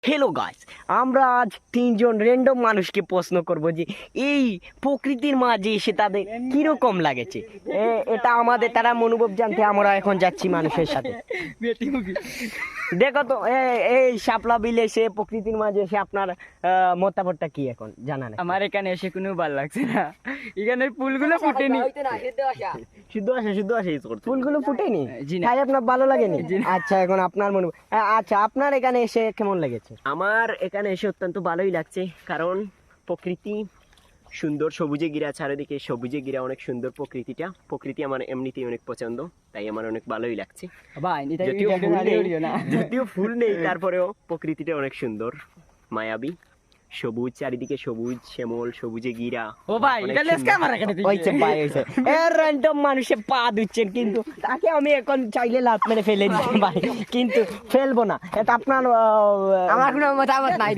Hello guys, আমরা আজ তিনজন র্যান্ডম মানুষকে প্রশ্ন করব যে এই প্রকৃতির মাঝে এসে তাদের কিরকম লাগেছে। এটা আমাদের তারা অনুভব জানতে আমরা এখন যাচ্ছি মানুষের সাথে। দেখো তো এই শাপলা বিলে এসে প্রকৃতির মাঝে এসে আপনার মতামতটা কি এখন জানা নেই। আমার এখানে এসে কোনো ভালো লাগছে না, এখানে ফুলগুলো ফুটেনি। শুদ্ধ আসে ফুলগুলো ফুটেনি, জি না। তাই আপনার ভালো লাগেনি? আচ্ছা, এখন আপনার মনে আচ্ছা, আপনার এখানে এসে কেমন লেগেছে? আমার এখানে এসে অত্যন্ত ভালোই লাগছে, কারণ প্রকৃতি সুন্দর, সবুজে ঘিরা, চারিদিকে সবুজে ঘিরা, অনেক সুন্দর প্রকৃতি আমার এমনিতেই অনেক পছন্দ, তাই আমার অনেক ভালোই লাগছে। ভাই যদিও ফুল নেই তারপরেও প্রকৃতিটা অনেক সুন্দর, মায়াবী, সবুজ, চারিদিকে সবুজ শ্যামল, সবুজে ঘিরা। ও ভাই, অনেক এটা লেসকা সুন্দর। আমার এখানে হয়েছে ভাই, হয়েছে। random মানুষে পা দিচ্ছেন, কিন্তু তাকে আমি এখন চাইলে লাত মেরে ফেলে দিতে পারি, কিন্তু ফেলবো না। এটা আপনার আমার কোনো মতামত নাই।